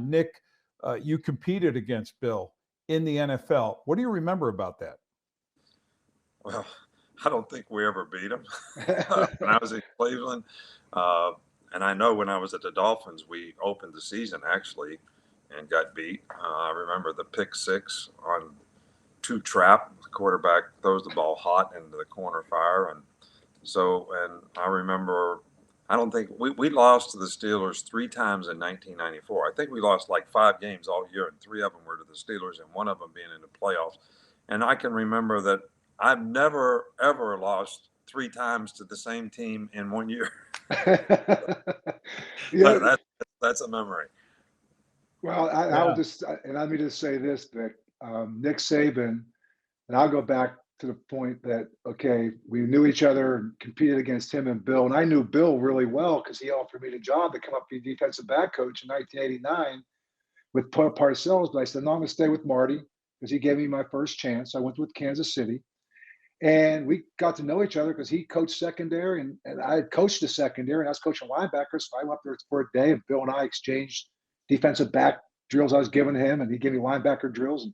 Nick, you competed against Bill in the NFL. What do you remember about that? Well, I don't think we ever beat them. When I was in Cleveland, uh, and I know when I was at the Dolphins, we opened the season actually and got beat. I remember the pick six on two trap. The quarterback throws the ball hot into the corner fire, and I remember. I don't think we lost to the Steelers three times in 1994. I think we lost like 5 games all year, and three of them were to the Steelers, and one of them being in the playoffs. And I can remember that I've never ever lost three times to the same team in 1 year. Yeah. That's a memory. Well, I'll just, and let me just say this, Vic. Nick Saban, and I'll go back to the point that, okay, we knew each other and competed against him and Bill. And I knew Bill really well because he offered me the job to come up be defensive back coach in 1989 with Parcells. But I said, no, I'm going to stay with Marty because he gave me my first chance. I went with Kansas City. And we got to know each other because he coached secondary and I had coached the secondary and I was coaching linebackers. So I went up there for a day and Bill and I exchanged defensive back drills I was giving him and he gave me linebacker drills. And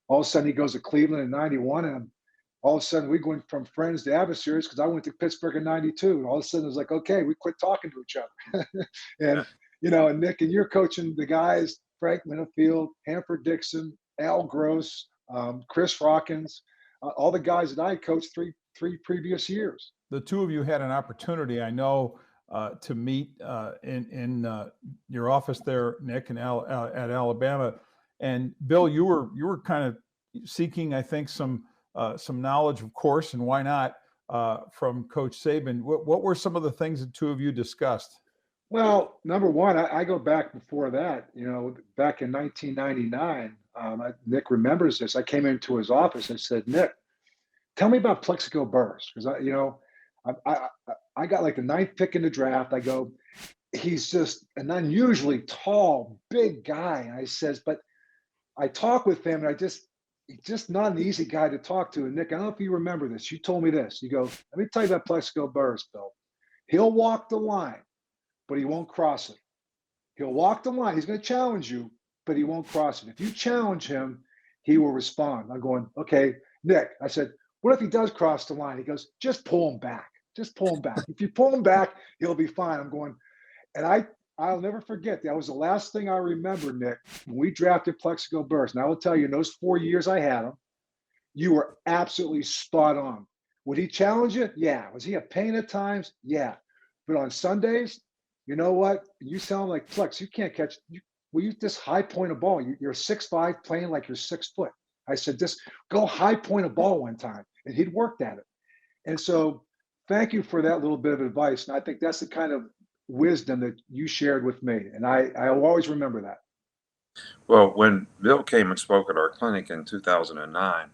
all of a sudden he goes to Cleveland in 91 and all of a sudden we went from friends to adversaries because I went to Pittsburgh in 92. And all of a sudden it was like, okay, we quit talking to each other. And, and Nick, and you're coaching the guys, Frank Minifield, Hanford Dixon, Al Gross, Chris Rockins, all the guys that I coached three previous years. The two of you had an opportunity, I know, to meet in your office there, Nick, at Alabama. And Bill, you were kind of seeking, I think, some knowledge, of course, and why not, from Coach Saban. What were some of the things the two of you discussed? Well, number one, I go back before that. Back in 1999, Nick remembers this. I came into his office and said, Nick, tell me about Plaxico Burress because I got like the 9th pick in the draft. I go, he's just an unusually tall, big guy. And I says, but I talk with him, and he's just not an easy guy to talk to. And Nick, I don't know if you remember this. You told me this. You go, let me tell you about Plaxico Burress, Bill. He'll walk the line, but he won't cross it. He'll walk the line. He's going to challenge you, but he won't cross it. If you challenge him, he will respond. I'm going, okay, Nick. I said, what if he does cross the line? He goes, just pull him back. Just pull him back. If you pull him back, he'll be fine. I'm going, and I'll never forget. That was the last thing I remember, Nick, when we drafted Plaxico Burress. And I will tell you, in those 4 years I had him, you were absolutely spot on. Would he challenge you? Yeah. Was he a pain at times? Yeah. But on Sundays, you know what? You sound like Plex. You can't catch. Will you just high point a ball? You're 6'5", playing like you're 6 foot. I said, just go high point a ball one time. And he'd worked at it. And so thank you for that little bit of advice. And I think that's the kind of wisdom that you shared with me. And I will always remember that. Well, when Bill came and spoke at our clinic in 2009,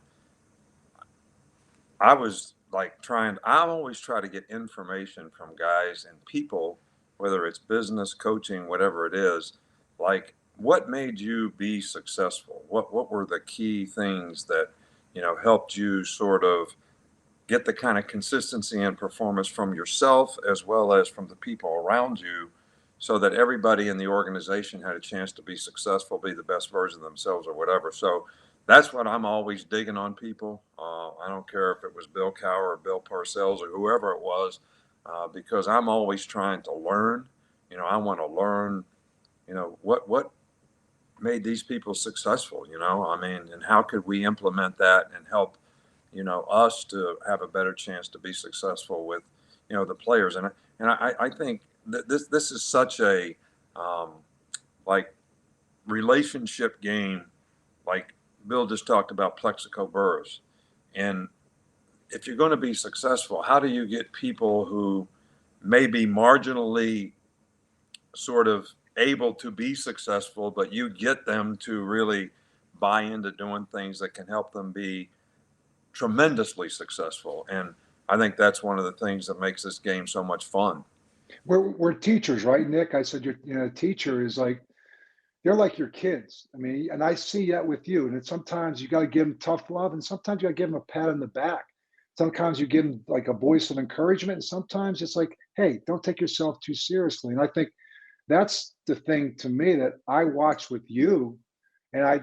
I was like I always try to get information from guys and people, whether it's business, coaching, whatever it is, like what made you be successful? What were the key things that, helped you sort of get the kind of consistency and performance from yourself as well as from the people around you so that everybody in the organization had a chance to be successful, be the best version of themselves or whatever. So that's what I'm always digging on people. I don't care if it was Bill Cowher or Bill Parcells or whoever it was, because I'm always trying to learn. I want to learn, what made these people successful, and how could we implement that and help, us to have a better chance to be successful with, the players. And I think that this is such a like relationship game, like Bill just talked about Plaxico Burress. And if you're going to be successful, how do you get people who may be marginally sort of able to be successful, but you get them to really buy into doing things that can help them be tremendously successful? And I think that's one of the things that makes this game so much fun. We're teachers, right, Nick? I said, a teacher is like, they're like your kids. I mean, and I see that with you. And sometimes you got to give them tough love, and sometimes you got to give them a pat on the back. Sometimes you give them like a voice of encouragement, and sometimes it's like, hey, don't take yourself too seriously. And I think that's the thing to me that I watch with you, and I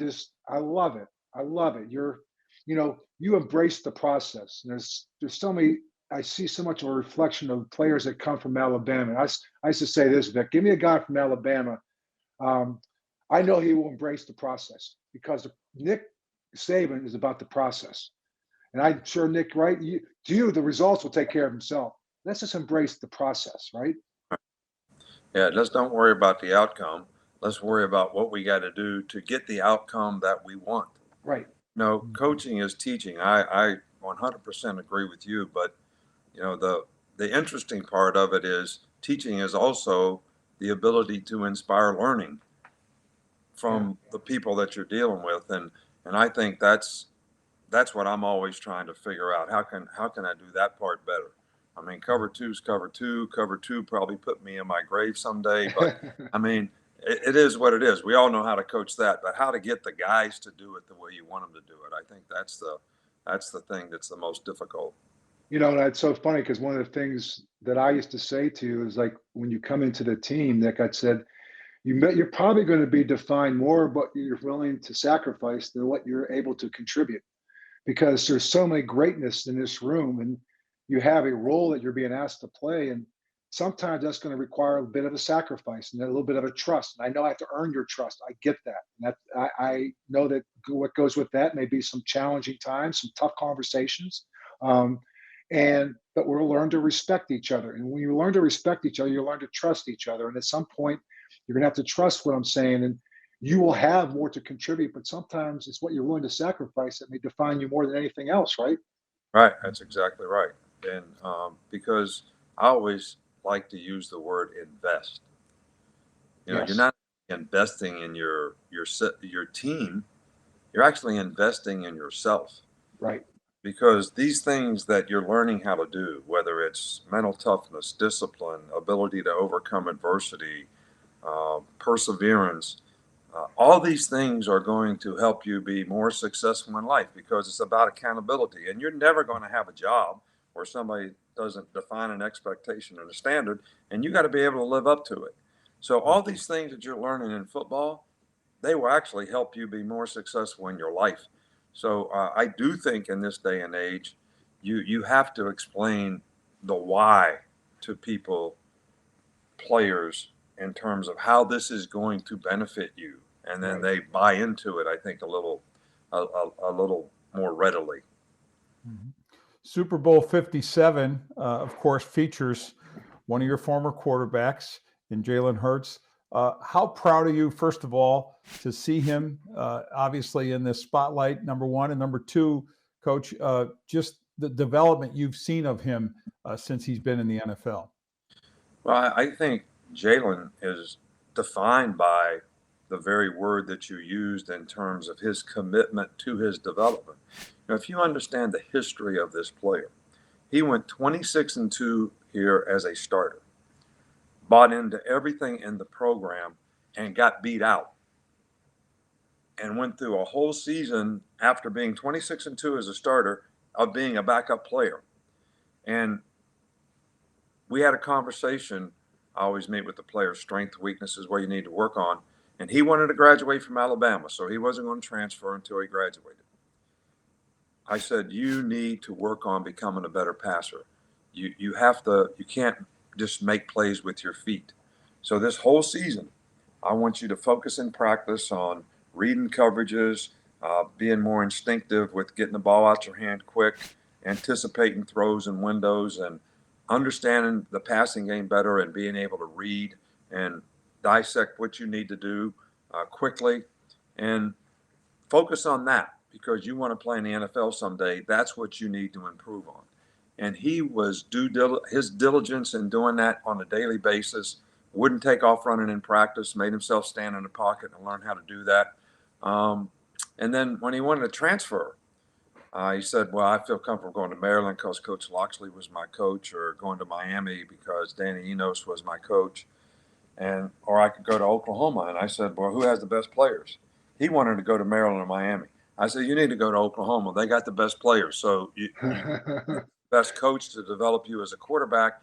love it. I love it. You embrace the process. And there's so many. I see so much of a reflection of players that come from Alabama. I used to say this, Vic, give me a guy from Alabama. Um, I know he will embrace the process because Nick Saban is about the process. And I'm sure, Nick, right? The results will take care of himself. Let's just embrace the process, right? Yeah, let's don't worry about the outcome. Let's worry about what we got to do to get the outcome that we want. Right. No, Mhm. coaching is teaching. I 100% agree with you, but the interesting part of it is teaching is also the ability to inspire learning Yeah. from the people that you're dealing with, and I think that's what I'm always trying to figure out. How can I do that part better? I mean, cover two's cover two. Cover two probably put me in my grave someday, but I mean, it is what it is. We all know how to coach that, but how to get the guys to do it the way you want them to do it, I think that's the thing that's the most difficult. That's so funny because one of the things that I used to say to you is like when you come into the team, Nick, I said, you're probably going to be defined more of what you're willing to sacrifice than what you're able to contribute because there's so many greatness in this room and you have a role that you're being asked to play. And sometimes that's going to require a bit of a sacrifice and a little bit of a trust. And I know I have to earn your trust. I get that. And I know that what goes with that may be some challenging times, some tough conversations. Um, but we'll learn to respect each other. And when you learn to respect each other, you learn to trust each other. And at some point, you're gonna have to trust what I'm saying. And you will have more to contribute, but sometimes it's what you're willing to sacrifice that may define you more than anything else, right? Right, that's exactly right. And because I always like to use the word invest. You're Yes. not investing in your team. You're actually investing in yourself Right. because these things that you're learning how to do, whether it's mental toughness, discipline, ability to overcome adversity, perseverance, all these things are going to help you be more successful in life because it's about accountability. And you're never going to have a job where somebody doesn't define an expectation and a standard, and you got to be able to live up to it. So, all these things that you're learning in football, they will actually help you be more successful in your life. So, I do think in this day and age, you have to explain the why to people, players, in terms of how this is going to benefit you, and then Right. they buy into it. I think a little more readily. Mhm. Super Bowl 57, of course, features one of your former quarterbacks in Jalen Hurts. How proud are you, first of all, to see him obviously in this spotlight, number one, and number two, Coach, just the development you've seen of him since he's been in the NFL? Well, I think Jalen is defined by the very word that you used in terms of his commitment to his development. If you understand the history of this player, he went 26-2 here as a starter, bought into everything in the program, and got beat out, and went through a whole season after being 26-2 as a starter of being a backup player. And we had a conversation. I always meet with the players, strength, weaknesses, where you need to work on. And he wanted to graduate from Alabama, so he wasn't going to transfer until he graduated. I said, you need to work on becoming a better passer. You can't just make plays with your feet. So this whole season, I want you to focus in practice on reading coverages, being more instinctive with getting the ball out your hand quick, anticipating throws and windows, and understanding the passing game better and being able to read and dissect what you need to do quickly, and focus on that because you want to play in the NFL someday. That's what you need to improve on. And he was his diligence in doing that on a daily basis. Wouldn't take off running in practice. Made himself stand in the pocket and learn how to do that. And then when he wanted to transfer, he said, "Well, I feel comfortable going to Maryland because Coach Loxley was my coach, or going to Miami because Danny Enos was my coach, or I could go to Oklahoma." And I said, "Well, who has the best players?" He wanted to go to Maryland or Miami. I said, "You need to go to Oklahoma. They got the best players. So you best coach to develop you as a quarterback,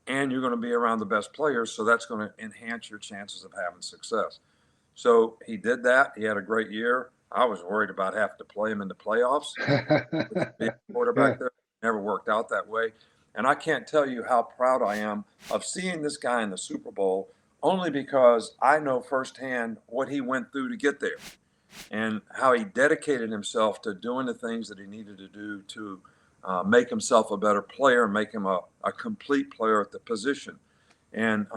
and you're going to be around the best players. So that's going to enhance your chances of having success. So he did that. He had a great year. I was worried about having to play him in the playoffs. Being a Yeah. quarterback there never worked out that way. And I can't tell you how proud I am of seeing this guy in the Super Bowl, only because I know firsthand what he went through to get there and how he dedicated himself to doing the things that he needed to do to make himself a better player, make him a complete player at the position. And,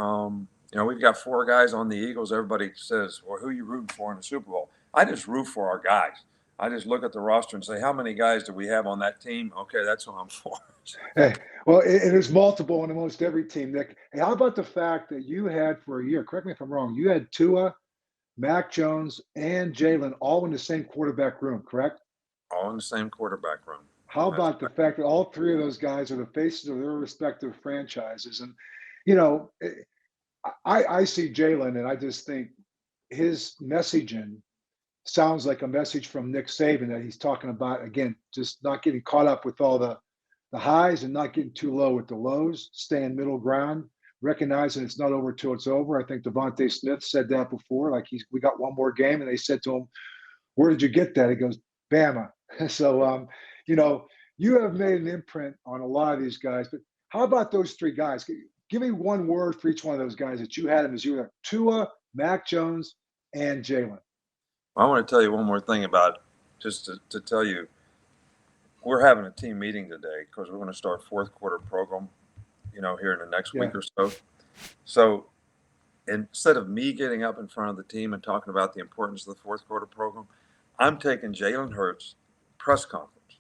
we've got 4 guys on the Eagles. Everybody says, well, who are you rooting for in the Super Bowl? I just root for our guys. I just look at the roster and say, how many guys do we have on that team? Okay, that's who I'm for. Hey, well, it is multiple on almost every team, Nick. Hey, how about the fact that you had for a year, correct me if I'm wrong, you had Tua, Mac Jones, and Jalen all in the same quarterback room, correct? All in the same quarterback room. How That's about the fact that all 3 of those guys are the faces of their respective franchises? And, you know, I see Jalen and I just think his messaging sounds like a message from Nick Saban that he's talking about, again, just not getting caught up with all the highs and not getting too low with the lows, staying middle ground, recognizing it's not over till it's over. I think Devontae Smith said that before, like we got one more game, and they said to him, "Where did you get that?" He goes, "Bama." So, you know, you have made an imprint on a lot of these guys. But how about those 3 guys? Give me one word for each one of those guys that you had them as you were Tua, Mac Jones, and Jalen. I want to tell you one more thing about just to tell you, we're having a team meeting today because we're going to start 4th quarter program, here in the next Yeah. week or so. So instead of me getting up in front of the team and talking about the importance of the 4th quarter program, I'm taking Jalen Hurts' press conference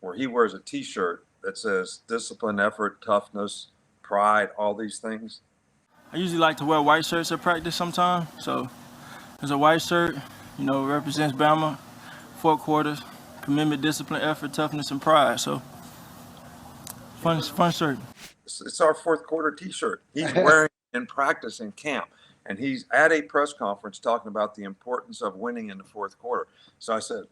where he wears a T-shirt that says discipline, effort, toughness, pride, all these things. I usually like to wear white shirts at practice sometimes. So there's a white shirt, represents Bama, 4 quarters, commitment, discipline, effort, toughness, and pride. So fun shirt. It's our 4th quarter T-shirt. He's wearing it in practice in camp, and he's at a press conference talking about the importance of winning in the 4th quarter. So I said,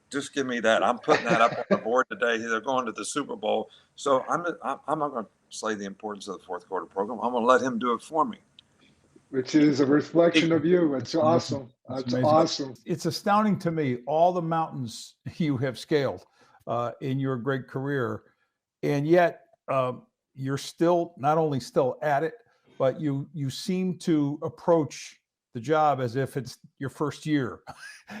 just give me that. I'm putting that up on the board today. They're going to the Super Bowl. So I'm not going to say the importance of the 4th quarter program. I'm going to let him do it for me. Which is a reflection of you. It's awesome. That's awesome. It's astounding to me, all the mountains you have scaled in your great career. And yet you're still not only still at it, but you seem to approach the job as if it's your first year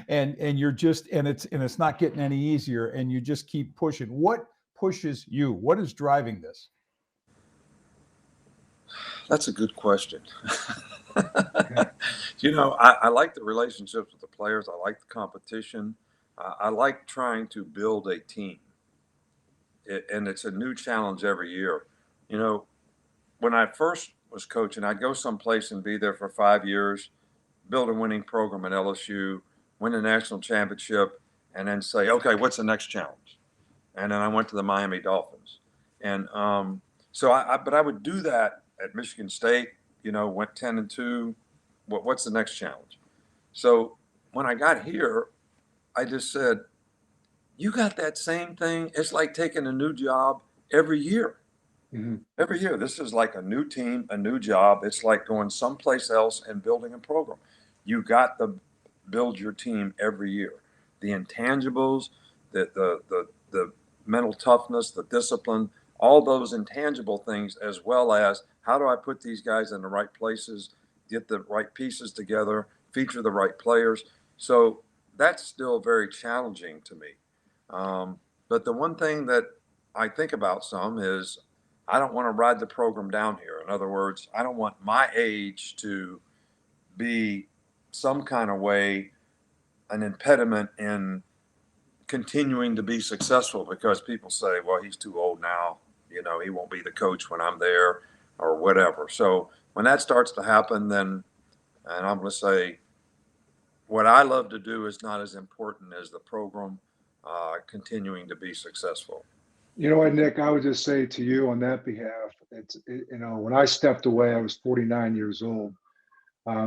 and you're just, and it's not getting any easier, and you just keep pushing. What pushes you? What is driving this? That's a good question. I like the relationships with the players. I like the competition. I like trying to build a team. And it's a new challenge every year. When I first was coaching, I'd go someplace and be there for 5 years, build a winning program at LSU, win a national championship, and then say, okay, what's the next challenge? And then I went to the Miami Dolphins. And but I would do that at Michigan State, went 10-2. What's the next challenge? So when I got here, I just said, you got that same thing. It's like taking a new job every year. Mm-hmm. Every year, this is like a new team, a new job. It's like going someplace else and building a program. You got to build your team every year. The intangibles, the mental toughness, the discipline, all those intangible things, as well as how do I put these guys in the right places, get the right pieces together, feature the right players. So that's still very challenging to me. But the one thing that I think about some is I don't want to ride the program down here. In other words, I don't want my age to be some kind of way an impediment in continuing to be successful because people say, well, he's too old now. He won't be the coach when I'm there or whatever. So when that starts to happen, then, and I'm going to say, what I love to do is not as important as the program continuing to be successful. You know what, Nick, I would just say to you on that behalf, when I stepped away, I was 49 years old.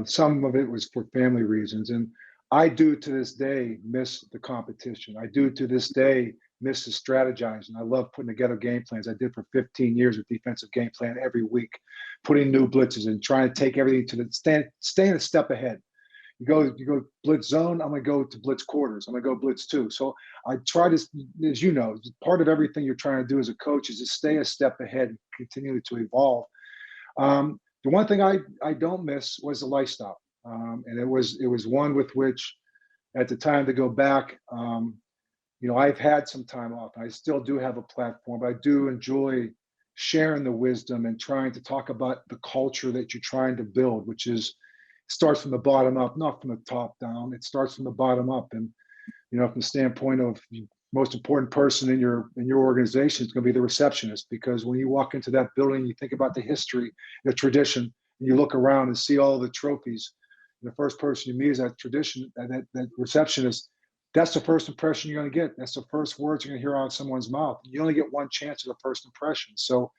Some of it was for family reasons. And I do to this day miss the competition. I do to this day miss is strategizing. I love putting together game plans. I did for 15 years with defensive game plan every week, putting new blitzes and trying to take everything to the staying a step ahead. You go blitz zone, I'm going to go to blitz quarters. I'm going to go blitz 2. So I try to, as you know, part of everything you're trying to do as a coach is to stay a step ahead and continue to evolve. The one thing I don't miss was the lifestyle. And it was one with which at the time to go back, I've had some time off. I still do have a platform, but I do enjoy sharing the wisdom and trying to talk about the culture that you're trying to build, which starts from the bottom up, not from the top down. It starts from the bottom up. And, from the standpoint of the most important person in your organization is going to be the receptionist, because when you walk into that building, you think about the history, the tradition, and you look around and see all the trophies. The first person you meet is that tradition, that receptionist. That's the first impression you're going to get. That's the first words you're going to hear out of someone's mouth. You only get one chance at a first impression. So,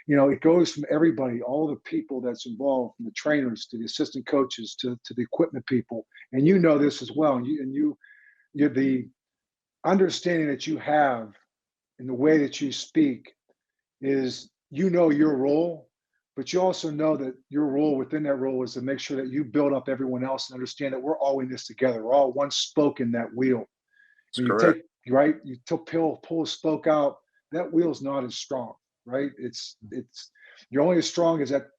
it goes from everybody, all the people that's involved, from the trainers to the assistant coaches to the equipment people. And you know this as well. And you're the understanding that you have in the way that you speak is, your role, but you also know that your role within that role is to make sure that you build up everyone else and understand that we're all in this together. We're all one spoke in that wheel. When you pull a spoke out, that wheel's not as strong. Right. You're only as strong as that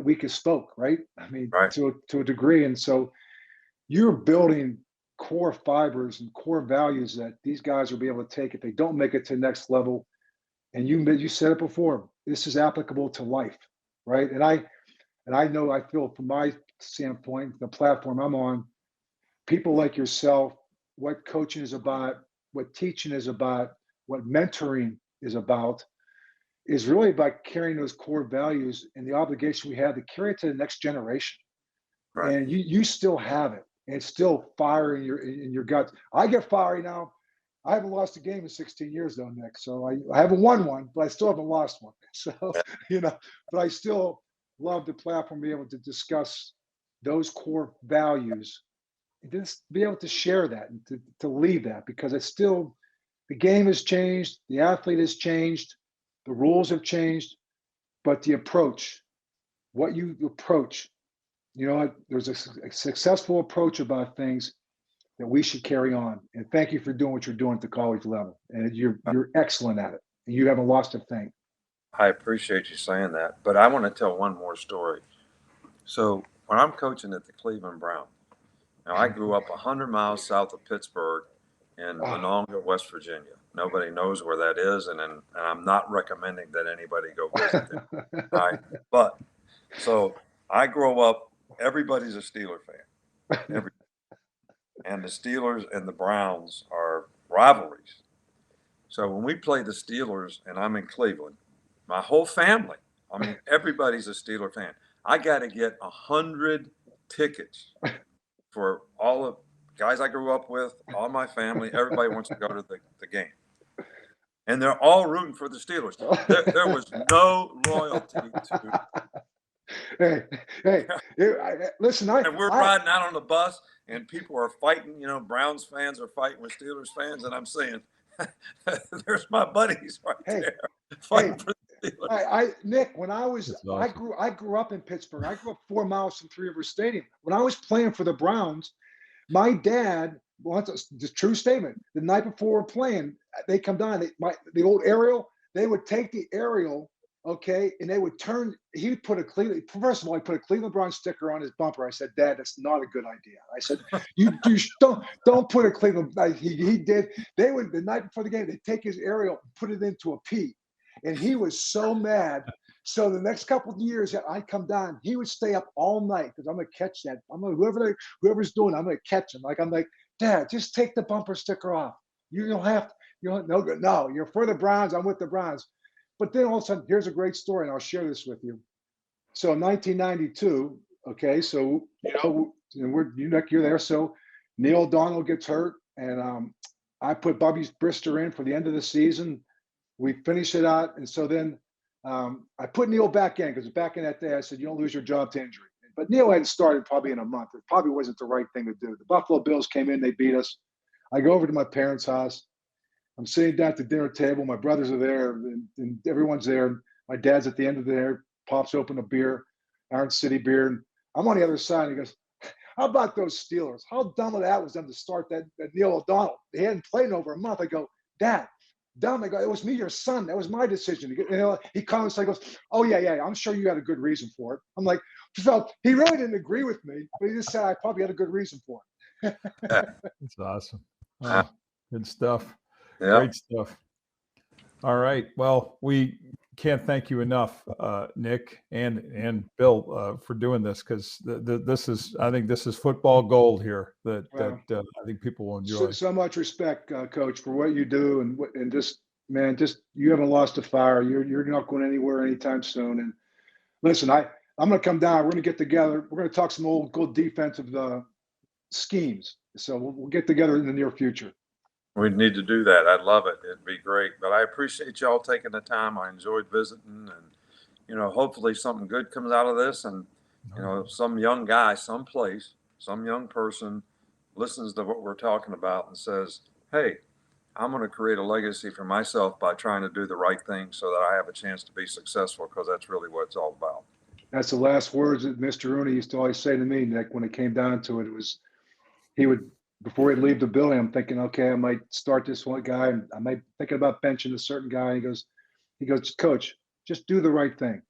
weakest spoke. Right. I mean, right. to a degree. And so you're building core fibers and core values that these guys will be able to take if they don't make it to the next level. And you said it before, this is applicable to life. Right. And I know, I feel from my standpoint, the platform I'm on, people like yourself, what coaching is about, what teaching is about, what mentoring is about, is really about carrying those core values and the obligation we have to carry it to the next generation. Right. And you still have it, and it's still fire in your guts. I get fiery now. I haven't lost a game in 16 years though, Nick. So I haven't won one, but I still haven't lost one. So, but I still love the platform, be able to discuss those core values and just be able to share that and to leave that, because it's still, the game has changed. The athlete has changed. The rules have changed, but the approach, what you approach, there's a successful approach about things that we should carry on. And thank you for doing what you're doing at the college level. And you're excellent at it. And you haven't lost a thing. I appreciate you saying that, but I want to tell one more story. So when I'm coaching at the Cleveland Browns, I grew up 100 miles south of Pittsburgh in Monongah, West Virginia. Nobody knows where that is, and I'm not recommending that anybody go visit them. All right, but so I grow up. Everybody's a Steeler fan, and the Steelers and the Browns are rivalries. So when we play the Steelers, and I'm in Cleveland, my whole family, everybody's a Steeler fan. I got to get 100 tickets for all of guys I grew up with, all my family. Everybody wants to go to the game. And they're all rooting for the Steelers. There was no loyalty to. Hey, listen, and we're riding out on the bus, and people are fighting. Browns fans are fighting with Steelers fans, and I'm saying, "There's my buddies right there fighting for the Steelers." Nick, when I was, awesome. I grew up in Pittsburgh. I grew up 4 miles from Three Rivers Stadium. When I was playing for the Browns, my dad, the true statement, the night before we're playing, they come down, the old aerial, they would take the aerial, okay, and they would turn, he would put first of all, he put a Cleveland Browns sticker on his bumper. I said, Dad, that's not a good idea. I said, you don't put a Cleveland, he did. They would, the night before the game, they'd take his aerial and put it into a P. And he was so mad. So the next couple of years that I come down, he would stay up all night because I'm going to catch that. I'm going to, whoever's doing it, I'm going to catch him. I'm like, Dad, just take the bumper sticker off. You don't have to, no, you're for the Browns. I'm with the Browns. But then all of a sudden, here's a great story, and I'll share this with you. So in 1992, okay, so, you're there. So Neil O'Donnell gets hurt, and I put Bobby Brister in for the end of the season. We finish it out. And so then I put Neil back in, because back in that day, I said, you don't lose your job to injury. But Neil hadn't started probably in a month. It probably wasn't the right thing to do. The Buffalo Bills came in, they beat us. I go over to my parents' house. I'm sitting down at the dinner table. My brothers are there, and everyone's there. My dad's at the end of there, pops open a beer, Iron City beer. And I'm on the other side, and he goes, how about those Steelers? How dumb of that was them to start that Neil O'Donnell. They hadn't played in over a month. I go, Dad, dumb. I go, it was me, your son. That was my decision. He comments, I goes, oh, yeah, I'm sure you had a good reason for it. I'm like, so he really didn't agree with me, but he just said I probably had a good reason for it. That's awesome. Oh, good stuff. Yeah. Great stuff. All right. Well, we can't thank you enough, Nick and Bill, for doing this, because I think this is football gold here that I think people will enjoy. So much respect, Coach, for what you do, and just you haven't lost a fire. You're not going anywhere anytime soon. And listen, I'm going to come down. We're going to get together. We're going to talk some old good defensive schemes. So we'll get together in the near future. We need to do that. I'd love it. It'd be great. But I appreciate y'all taking the time. I enjoyed visiting, and hopefully something good comes out of this. And some young guy, someplace, some young person listens to what we're talking about and says, "Hey, I'm going to create a legacy for myself by trying to do the right thing so that I have a chance to be successful," because that's really what it's all about. That's the last words that Mr. Rooney used to always say to me, Nick. When it came down to it, he would. Before he'd leave the building, I'm thinking, okay, I might start this one guy. I might thinking about benching a certain guy. He goes, Coach, just do the right thing.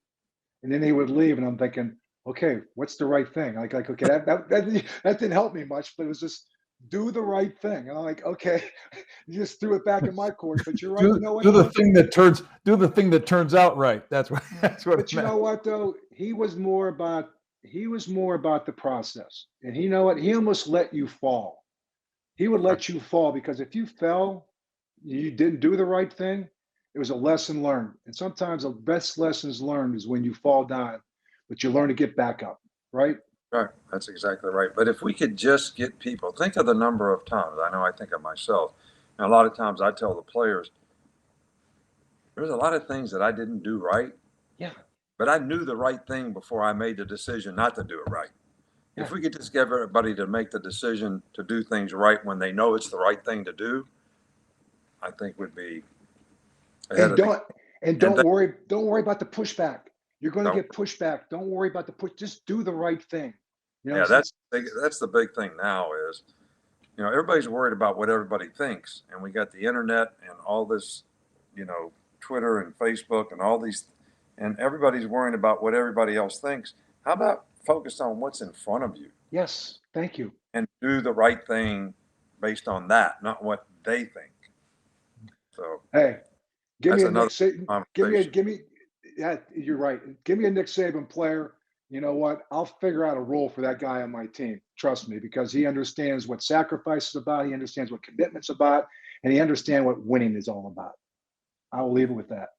And then he would leave, and I'm thinking, okay, what's the right thing? Like okay, that didn't help me much, but it was just do the right thing. And I'm like, okay, you just threw it back in my court. But you're right. Do the thing that turns out right. That's what. But you know what though? He was more about the process, and he almost let you fall. He would let you fall, because if you fell, you didn't do the right thing, it was a lesson learned. And sometimes the best lessons learned is when you fall down, but you learn to get back up, right? Right. That's exactly right. But if we could just get people, think of the number of times, I know I think of myself, and a lot of times I tell the players, there's a lot of things that I didn't do right. Yeah. But I knew the right thing before I made the decision not to do it right. Yeah. If we could just get everybody to make the decision to do things right when they know it's the right thing to do, I think would be ahead don't worry about the pushback. You're going to get pushback. Don't worry about the push. Just do the right thing. That's the big thing now is, everybody's worried about what everybody thinks, and we got the internet and all this, Twitter and Facebook and all these, and everybody's worrying about what everybody else thinks. How about focus on what's in front of you? Yes, thank you. And do the right thing based on that, not what they think. So hey, give me a Nick Saban. Yeah, you're right. Give me a Nick Saban player. You know what? I'll figure out a role for that guy on my team. Trust me, because he understands what sacrifice is about. He understands what commitment's about, and he understands what winning is all about. I will leave it with that.